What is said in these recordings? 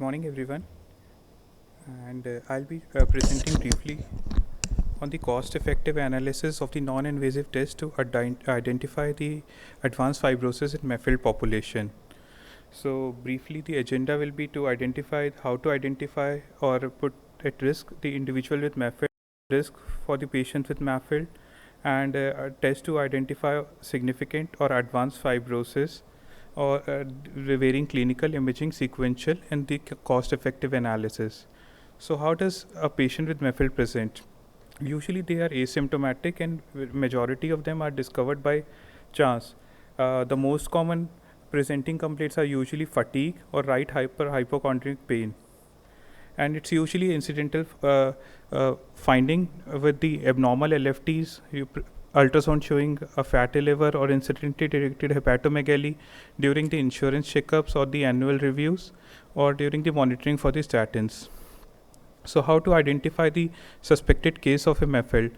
morning everyone, and I'll be presenting briefly on the cost-effective analysis of the non-invasive test to identify the advanced fibrosis in MAFLD population. So briefly, the agenda will be to identify how to identify or put at risk the individual with MAFLD, risk for the patients with MAFLD, and a test to identify significant or advanced fibrosis or varying clinical imaging sequential and the cost effective analysis. So how does a patient with MAFLD present? Usually they are asymptomatic and majority of them are discovered by chance. The most common presenting complaints are usually fatigue or right hypochondriac pain, and it's usually incidental finding with the abnormal LFTs, ultrasound showing a fatty liver or incidentally detected hepatomegaly during the insurance checkups or the annual reviews or during the monitoring for the statins. So how to identify the suspected case of a MAFLD?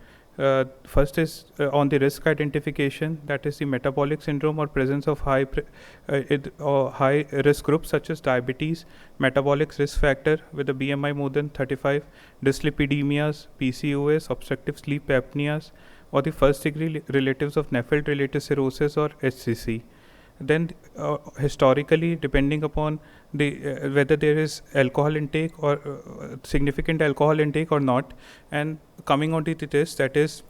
First is on the risk identification, that is the metabolic syndrome or presence of high risk groups such as diabetes, metabolic risk factor with a BMI more than 35, dyslipidemias, PCOS, obstructive sleep apneas, or the first degree relatives of NAFLD related cirrhosis or HCC. Then historically, depending upon the whether there is alcohol intake or significant alcohol intake or not, and coming on to the test, that is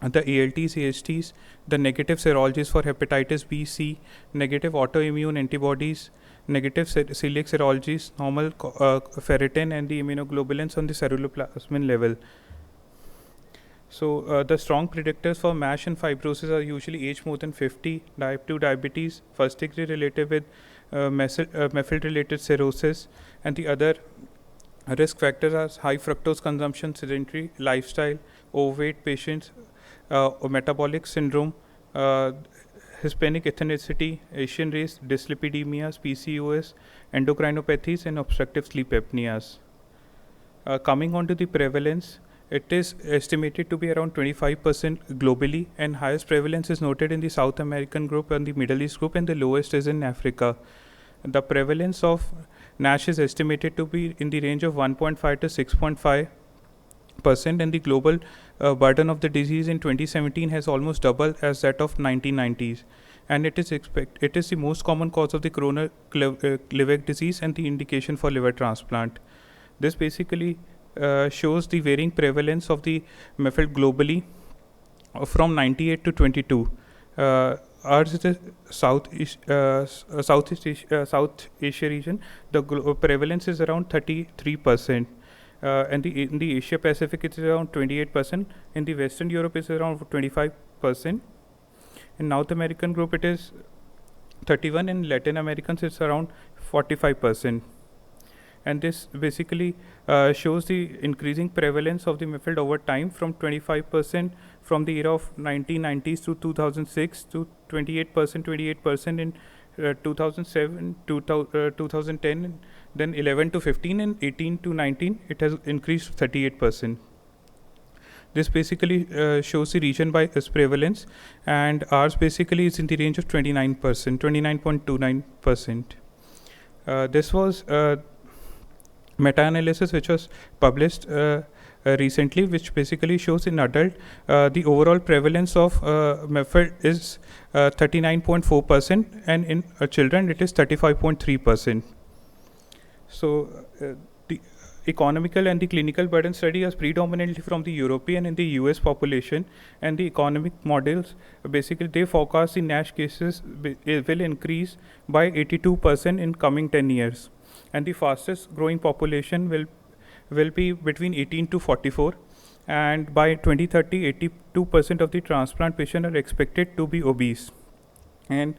the ALTs, ASTs, the negative serologies for hepatitis B, C, negative autoimmune antibodies, negative celiac serologies, normal ferritin and the immunoglobulins on the ceruloplasmin level. So the strong predictors for MASH and fibrosis are usually age more than 50, type 2 diabetes, first degree relative with MAFLD related cirrhosis, and the other risk factors are high fructose consumption, sedentary lifestyle, overweight patients, metabolic syndrome, Hispanic ethnicity, Asian race, dyslipidemias, PCOS, endocrinopathies, and obstructive sleep apneas. Coming on to the prevalence, it is estimated to be around 25% globally, and highest prevalence is noted in the South American group and the Middle East group, and the lowest is in Africa. The prevalence of NASH is estimated to be in the range of 1.5 to 6.5%, and the global burden of the disease in 2017 has almost doubled as that of 1990s, and it is the most common cause of the chronic liver disease and the indication for liver transplant. This basically shows the varying prevalence of the MAFLD globally from 98 to 22. Ours is the South Asia region. The prevalence is around 33%, and in the Asia Pacific it is around 28%. In the Western Europe it is around 25%. In North American group it is 31%. In Latin Americans it's around 45%. And this basically shows the increasing prevalence of the MAFLD over time from 25% from the era of 1990s to 2006 to 28% in 2007, 2010, then 11 to 15, and 18 to 19 it has increased 38%. This basically shows the region by its prevalence, and ours basically is in the range of 29%, 29.29%. This was meta-analysis which was published recently, which basically shows in adult the overall prevalence of MAFLD is 39.4%, and in children it is 35.3%. So the economical and the clinical burden study is predominantly from the European and the US population, and the economic models basically they forecast the NASH cases will increase by 82% in coming 10 years. And the fastest growing population will be between 18 to 44, and by 2030 82% of the transplant patients are expected to be obese, and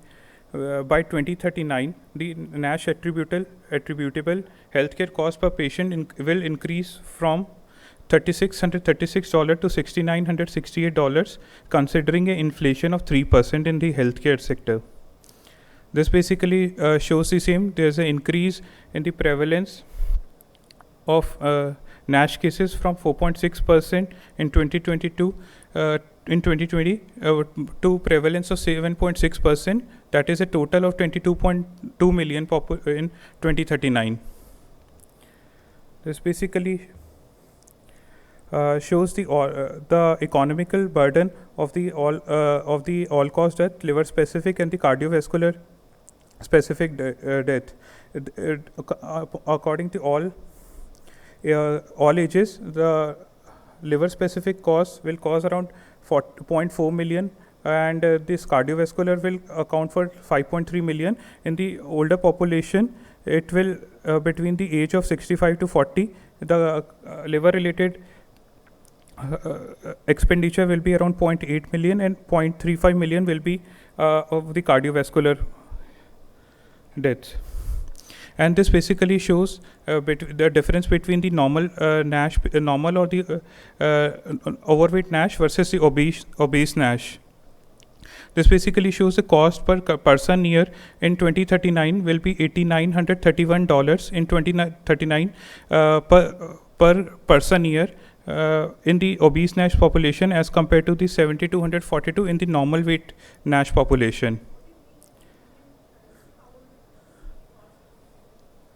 by 2039 the NASH attributable healthcare cost per patient will increase from $3,636 to $6,968, considering an inflation of 3% in the healthcare sector. This basically shows the same. There's an increase in the prevalence of NASH cases from 4.6% in 2022 in 2020 to prevalence of 7.6%. That is a total of 22.2 million in 2039. This basically shows the economical burden of the all cause death, liver specific, and the cardiovascular specific death. According to all ages, the liver specific cause will cause around 0.4 million, and this cardiovascular will account for 5.3 million. In the older population, it will between the age of 65 to 40, the liver related expenditure will be around 0.8 million, and 0.35 million will be of the cardiovascular deaths. And this basically shows the difference between the normal NASH, normal or the overweight NASH versus the obese NASH. This basically shows the cost per person year in 2039 will be $8,931 in 2039 per person year in the obese NASH population, as compared to the 7,242 in the normal weight NASH population.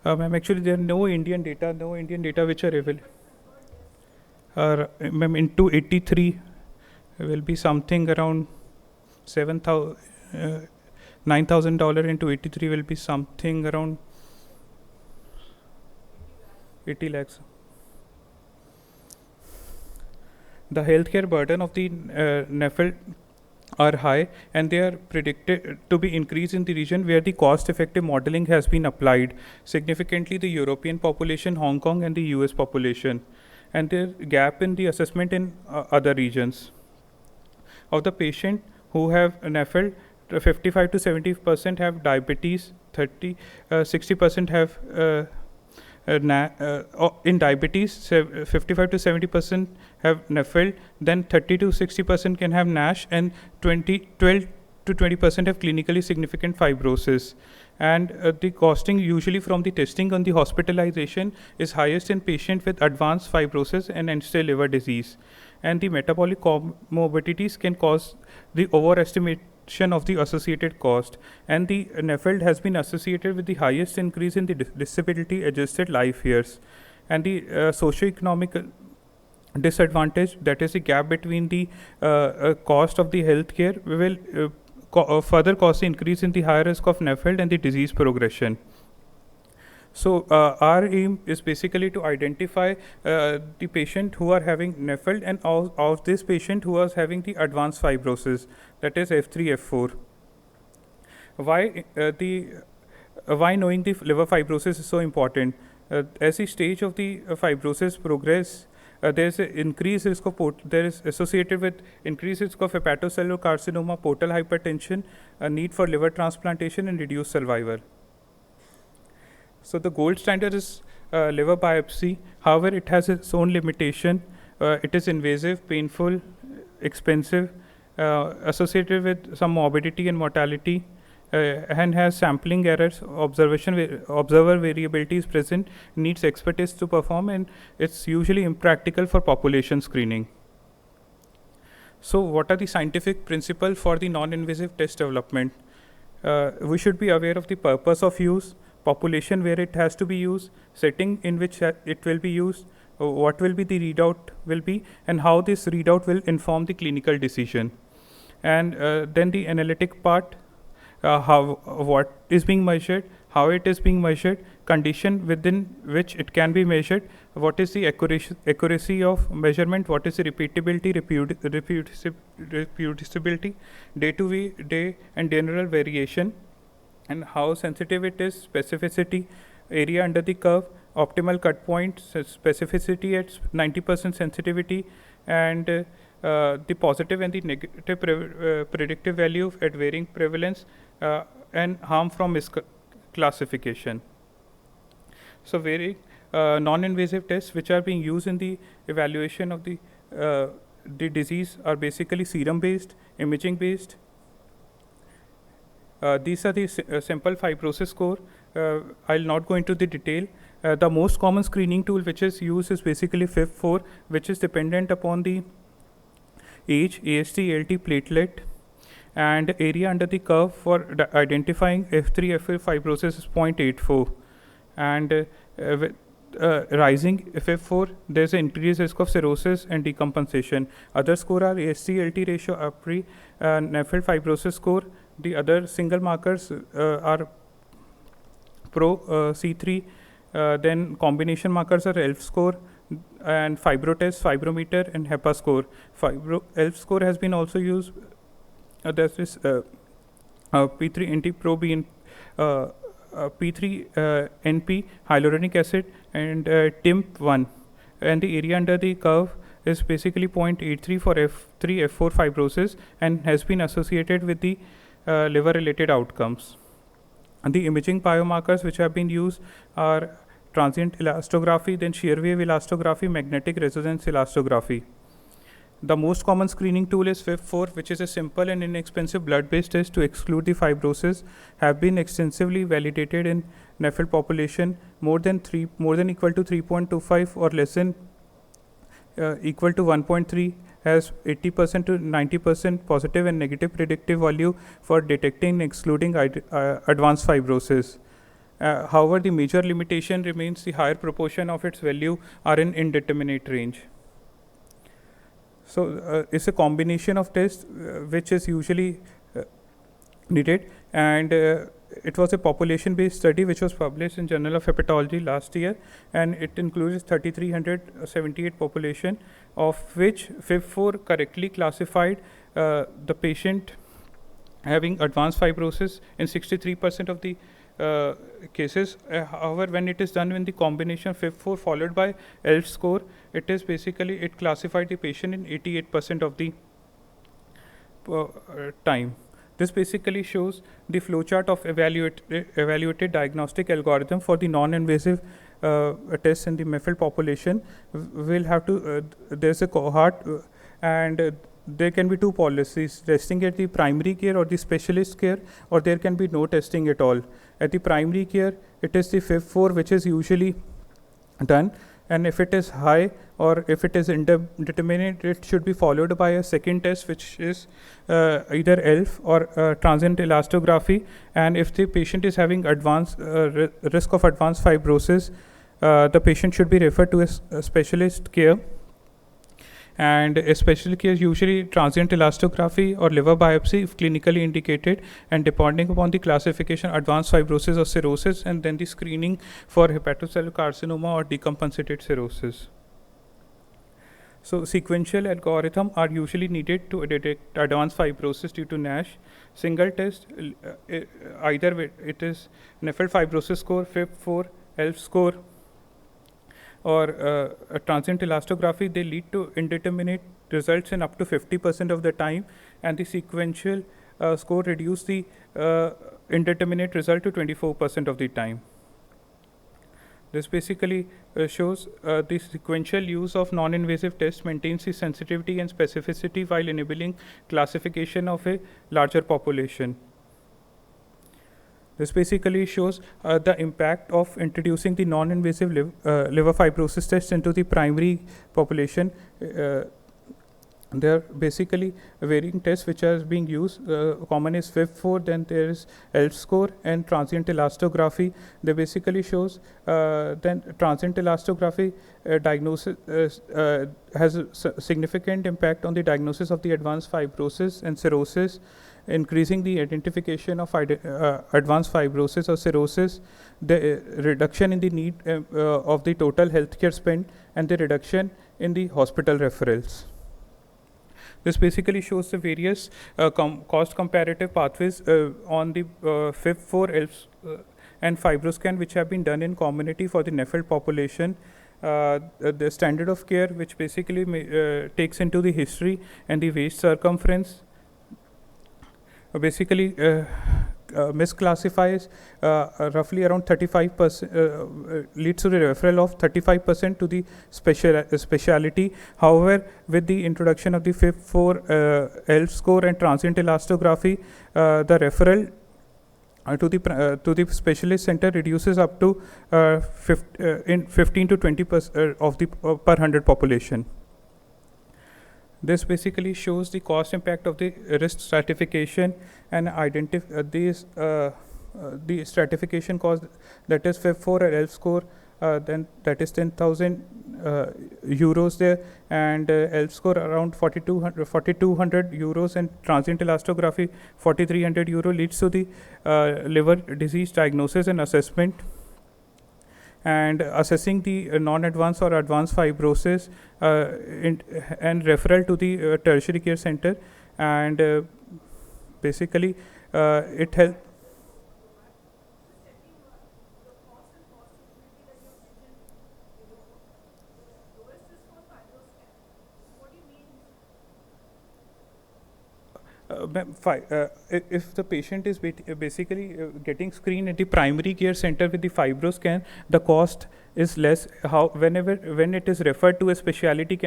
Ma'am, actually there are no Indian data which are available. Ma'am, into 83 will be something around $9,000 into 83 will be something around 80 lakhs. The healthcare burden of the MAFLD are high, and they are predicted to be increased in the region where the cost-effective modeling has been applied, significantly the European population, Hong Kong, and the US population, and there gap in the assessment in other regions. Of the patient who have MAFLD, 55 to 70% have diabetes, 60% have in diabetes, 55 to 70% have MAFLD, then 30 to 60% can have NASH, and 12 to 20% have clinically significant fibrosis. And the costing usually from the testing on the hospitalization is highest in patients with advanced fibrosis and end-stage liver disease. And the metabolic comorbidities can cause the overestimation of the associated cost. And the MAFLD has been associated with the highest increase in the disability adjusted life years. And the socioeconomic disadvantage, that is the gap between the cost of the healthcare, will further cause the increase in the higher risk of MAFLD and the disease progression. So our aim is basically to identify the patient who are having MAFLD, and of this patient who was having the advanced fibrosis, that is F3, F4. Why knowing the liver fibrosis is so important? As the stage of the fibrosis progress, there is an increased risk of there is associated with increased risk of hepatocellular carcinoma, portal hypertension, a need for liver transplantation, and reduced survival. So the gold standard is liver biopsy. However, it has its own limitation. It is invasive, painful, expensive, associated with some morbidity and mortality, and has sampling errors, observer variability is present, needs expertise to perform, and it's usually impractical for population screening. So what are the scientific principles for the non-invasive test development? We should be aware of the purpose of use, population where it has to be used, setting in which it will be used, what will be the readout will be, and how this readout will inform the clinical decision. And then the analytic part, what is being measured, how it is being measured, condition within which it can be measured, what is the accuracy of measurement, what is the repeatability, reproducibility, day and general variation, and how sensitive it is, specificity, area under the curve, optimal cut point, specificity at 90% sensitivity, and the positive and the negative predictive value at varying prevalence, and harm from misclassification. So varying non-invasive tests which are being used in the evaluation of the disease are basically serum based, imaging based. These are the simple fibrosis score. I'll not go into the detail. The most common screening tool which is used is basically FIB4, which is dependent upon the age, AST, ALT, platelet, and area under the curve for identifying F3, F4 fibrosis is 0.84. And rising FF4, there's an increased risk of cirrhosis and decompensation. Other score are AST-LT ratio, APRI, MAFLD fibrosis score. The other single markers are Pro-C3. Then combination markers are ELF score and fibrotest, fibrometer, and HEPA score. ELF score has been also used. There's this P3 anti-pro-B P3 NP, hyaluronic acid, and TIMP1. And the area under the curve is basically 0.83 for F3, F4 fibrosis and has been associated with the liver-related outcomes. And the imaging biomarkers which have been used are transient elastography, then shear wave elastography, magnetic resonance elastography. The most common screening tool is FIB4, which is a simple and inexpensive blood-based test to exclude the fibrosis, have been extensively validated in MAFLD population more than equal to 3.25 or less than equal to 1.3, has 80% to 90% positive and negative predictive value for detecting and excluding advanced fibrosis. However, the major limitation remains the higher proportion of its value are in indeterminate range. So it's a combination of tests which is usually needed, and it was a population-based study which was published in Journal of Hepatology last year, and it includes 3,378 population, of which FIB4 correctly classified the patient having advanced fibrosis in 63% of the cases. However, when it is done in the combination FIB4 followed by ELF score, it classified the patient in 88% of the time. This basically shows the flowchart of evaluated diagnostic algorithm for the non-invasive tests in the MAFLD population. We'll have to there's a cohort and there can be two policies: testing at the primary care or the specialist care, or there can be no testing at all. At the primary care, it is the FIB4 which is usually done, and if it is high or if it is indeterminate, it should be followed by a second test which is either ELF or transient elastography. And if the patient is having advanced risk of advanced fibrosis, the patient should be referred to a specialist care. And a specialist care usually transient elastography or liver biopsy if clinically indicated, and depending upon the classification, advanced fibrosis or cirrhosis, and then the screening for hepatocellular carcinoma or decompensated cirrhosis. So sequential algorithm are usually needed to detect advanced fibrosis due to NASH. Single test, either it is MAFLD fibrosis score, FIB4, ELF score, or a transient elastography, they lead to indeterminate results in up to 50% of the time, and the sequential score reduce the indeterminate result to 24% of the time. This basically shows the sequential use of non-invasive tests maintains the sensitivity and specificity while enabling classification of a larger population. This basically shows the impact of introducing the non-invasive liver fibrosis test into the primary population. There are basically varying tests which are being used. Common is FIB4, then there is ELF score and transient elastography. They basically shows then transient elastography diagnosis has a significant impact on the diagnosis of the advanced fibrosis and cirrhosis, increasing the identification of advanced fibrosis or cirrhosis, the reduction in the need of the total healthcare spend, and the reduction in the hospital referrals. This basically shows the various cost comparative pathways on the FIB4, ELF, and FibroScan which have been done in community for the MAFLD population. The standard of care, which basically takes into the history and the waist circumference, basically misclassifies roughly around 35%, leads to the referral of 35% to the speciality. However, with the introduction of the FIB4, ELF score and transient elastography, the referral to the specialist center reduces up to 15 to 20% of the per 100 population. This basically shows the cost impact of the risk stratification and the stratification cost, that is FIB4 or ELF score, then that is 10,000 euros there, and ELF score around 4,200 euros, and transient elastography 4,300 euro, leads to the liver disease diagnosis and assessment, and assessing the non-advanced or advanced fibrosis, and referral to the tertiary care center, and basically it helps. If the patient is basically getting screened at the primary care center with the fibroscan, the cost is less. When it is referred to a specialty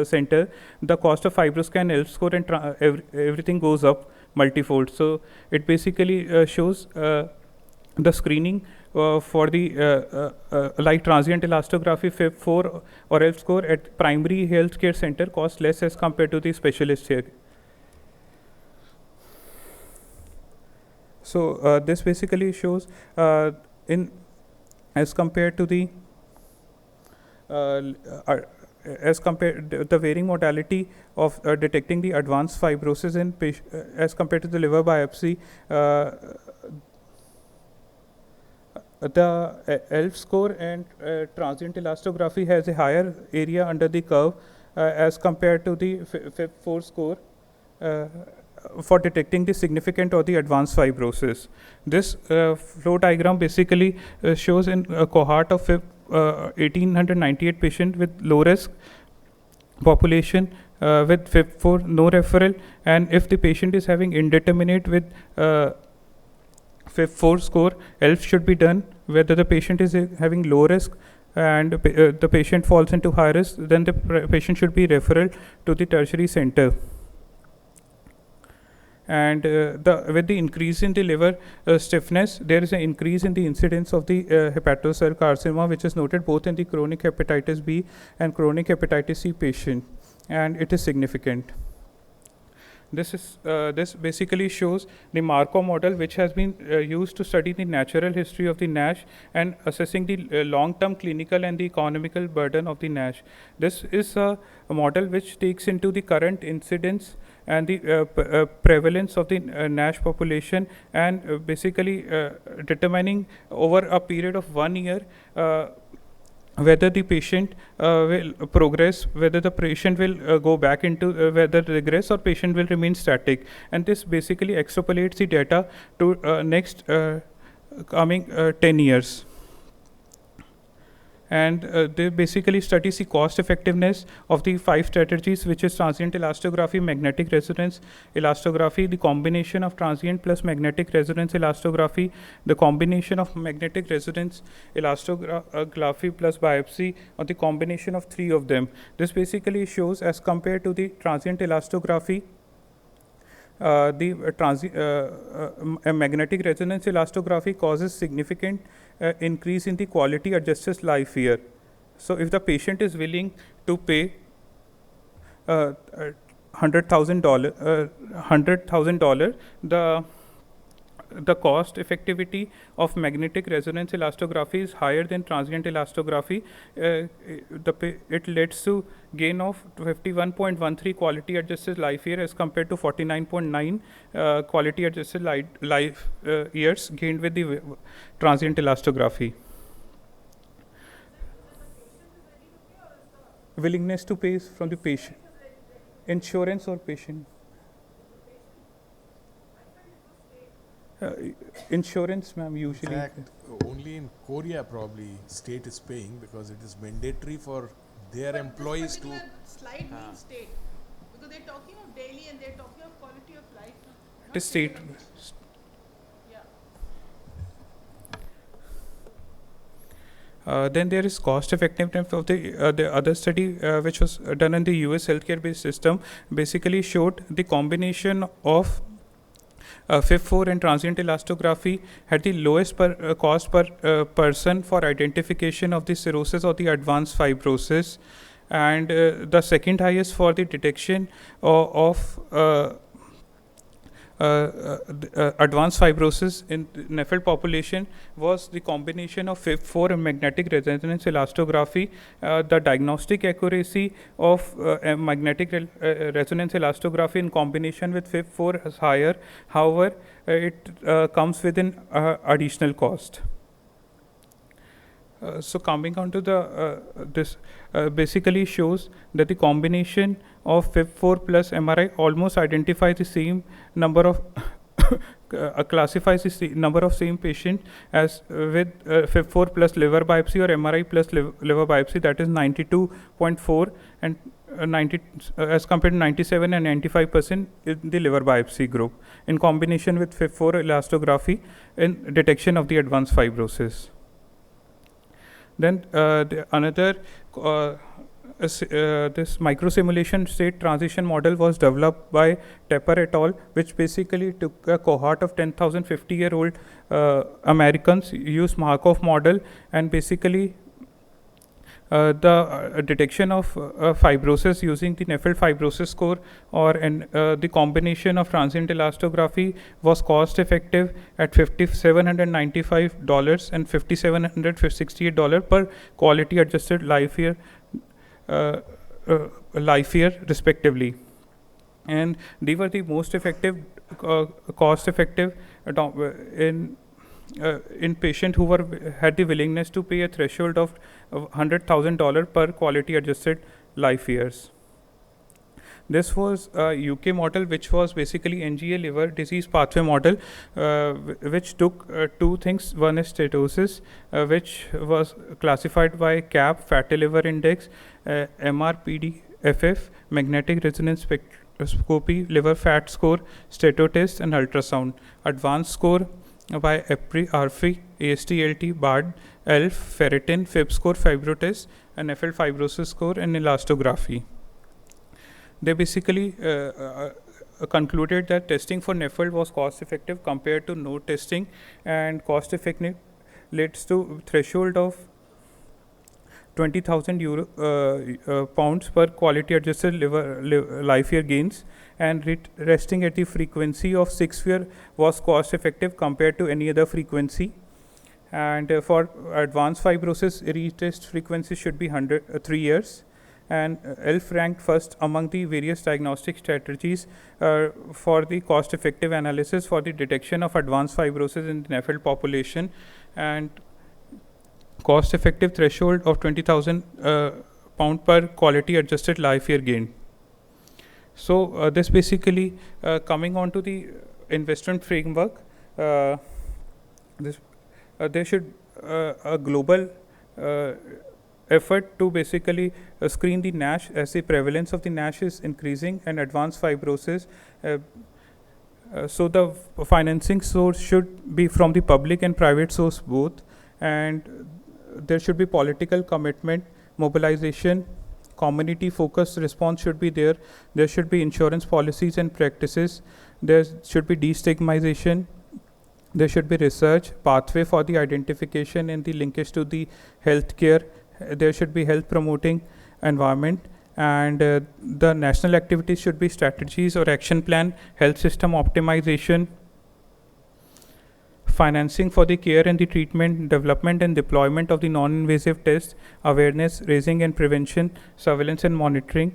center, the cost of fibroscan, ELF score, and everything goes up multifold. So it basically shows the screening for the like transient elastography, FIB4 or ELF score at primary healthcare center costs less as compared to the specialist here. So this basically shows as compared to the the varying modality of detecting the advanced fibrosis in as compared to the liver biopsy. The ELF score and transient elastography has a higher area under the curve as compared to the FIB4 score for detecting the significant or the advanced fibrosis. This flow diagram basically shows in a cohort of 1,898 patients with low risk population with FIB4 no referral, and if the patient is having indeterminate with FIB4 score, ELF should be done. Whether the patient is having low risk and the patient falls into high risk, then the patient should be referred to the tertiary center. And with the increase in the liver stiffness, there is an increase in the incidence of the hepatocellular carcinoma, which is noted both in the chronic hepatitis B and chronic hepatitis C patient, and it is significant. This basically shows the Markov model, which has been used to study the natural history of the NASH and assessing the long-term clinical and the economical burden of the NASH. This is a model which takes into the current incidence and the prevalence of the NASH population, and basically determining over a period of 1 year whether the patient will progress, whether the patient will go back into whether regress or patient will remain static. And this basically extrapolates the data to next coming 10 years. And they basically study the cost effectiveness of the 5 strategies, which is transient elastography, magnetic resonance elastography, the combination of transient plus magnetic resonance elastography, the combination of magnetic resonance elastography plus biopsy, or the combination of 3 of them. This basically shows, as compared to the transient elastography, magnetic resonance elastography causes significant increase in the quality adjusted life year. So if the patient is willing to pay $100,000, the cost effectivity of magnetic resonance elastography is higher than transient elastography. It leads to gain of 51.13 quality adjusted life year as compared to 49.9 quality adjusted life years gained with the transient elastography. Willingness to pay is from the patient. Insurance or patient? Insurance, ma'am, usually. In fact, only in Korea probably state is paying, because it is mandatory for their employees to. Slide means state, because they're talking of daily and they're talking of quality of life. It is state. Yeah. Then there is cost effectiveness of the other study which was done in the US healthcare based system, basically showed the combination of FIB4 and transient elastography had the lowest cost per person for identification of the cirrhosis or the advanced fibrosis, and the second highest for the detection of advanced fibrosis in the NAFLD population was the combination of FIB4 and magnetic resonance elastography. The diagnostic accuracy of magnetic resonance elastography in combination with FIB4 is higher. However, it comes with an additional cost. So coming on to the this basically shows that the combination of FIB4 plus MRI almost identifies the same number of classifies the number of same patient as with FIB4 plus liver biopsy or MRI plus liver biopsy, that is 92.4 and 90 as compared to 97 and 95% in the liver biopsy group in combination with FIB4 elastography in detection of the advanced fibrosis. Then another this microsimulation state transition model was developed by Tepper et al., which basically took a cohort of 10,000 50-year-old Americans, used Markov model, and basically the detection of fibrosis using the NAFLD fibrosis score or the combination of transient elastography was cost effective at $5,795 and $5,768 per quality adjusted life year respectively, and they were the most effective cost effective in patient who had the willingness to pay a threshold of $100,000 per quality adjusted life years. This was a UK model, which was basically NGA liver disease pathway model, which took two things. One is steatosis, which was classified by CAP, fatty liver index, MRPDFF, magnetic resonance spectroscopy, liver fat score, stato test, and ultrasound. Advanced score by ARFI, AST-LT, BARD, ELF, ferritin, FIB score, fibrotest, and NAFLD fibrosis score, and elastography. They basically concluded that testing for NAFLD was cost effective compared to no testing, and cost effective leads to threshold of 20,000 pounds per quality adjusted life year gains, and resting at the frequency of 6 year was cost effective compared to any other frequency. And for advanced fibrosis, retest frequency should be 3 years. And ELF ranked first among the various diagnostic strategies for the cost effective analysis for the detection of advanced fibrosis in the NAFLD population, and cost effective threshold of 20,000 pound per quality adjusted life year gain. So this basically coming on to the investment framework, there should a global effort to basically screen the NASH, as the prevalence of the NASH is increasing and advanced fibrosis. So the financing source should be from the public and private source both, and there should be political commitment, mobilization, community focused response should be there. There should be insurance policies and practices. There should be destigmatization. There should be research, pathway for the identification and the linkage to the healthcare. There should be health promoting environment, and the national activities should be strategies or action plan, health system optimization, financing for the care and the treatment, development and deployment of the non-invasive tests, awareness raising and prevention, surveillance and monitoring.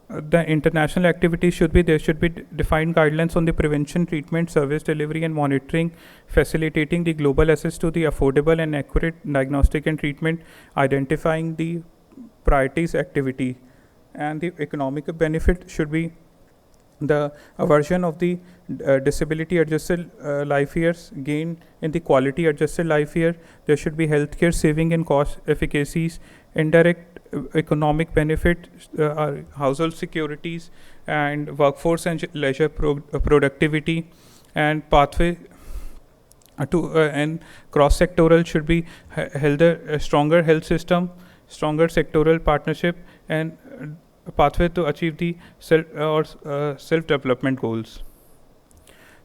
The international activities should be, there should be defined guidelines on the prevention, treatment, service delivery and monitoring, facilitating the global access to the affordable and accurate diagnostic and treatment, identifying the priorities activity, and the economic benefit should be the aversion of the disability adjusted life years gain in the quality adjusted life year. There should be healthcare saving and cost efficacies, indirect economic benefit, household securities, and workforce and leisure productivity, and pathway to and cross sectoral should be a stronger health system, stronger sectoral partnership, and a pathway to achieve the self development goals.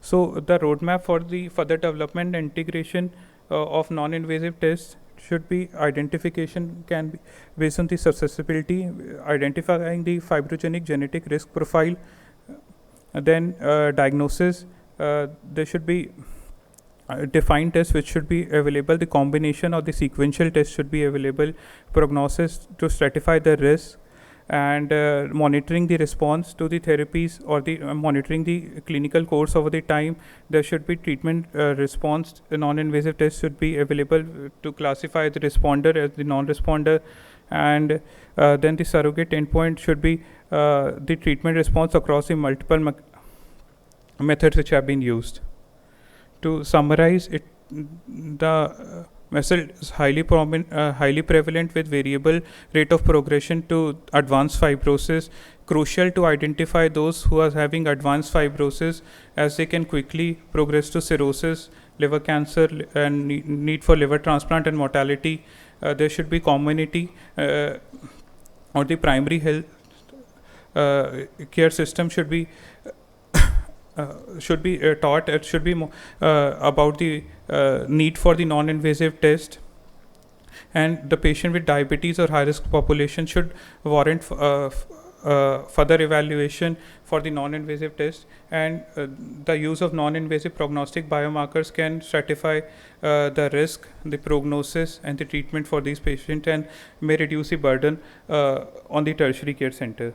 So the roadmap for the further development and integration of non-invasive tests should be identification can be based on the susceptibility, identifying the fibrogenic genetic risk profile, Then diagnosis, there should be defined tests which should be available. The combination or the sequential test should be available. Prognosis to stratify the risk, and monitoring the response to the therapies, or the monitoring the clinical course over the time. There should be treatment response. A non-invasive test should be available to classify the responder as the non-responder, and then the surrogate endpoint should be the treatment response across the multiple methods which have been used. To summarize it, the MAFLD is highly prevalent with variable rate of progression to advanced fibrosis. Crucial to identify those who are having advanced fibrosis, as they can quickly progress to cirrhosis, liver cancer, and need for liver transplant and mortality. There should be community or the primary health care system should be taught. It should be about the need for the non-invasive test, and the patient with diabetes or high risk population should warrant further evaluation for the non-invasive test. And the use of non-invasive prognostic biomarkers can stratify the risk, the prognosis, and the treatment for these patients, and may reduce the burden on the tertiary care center.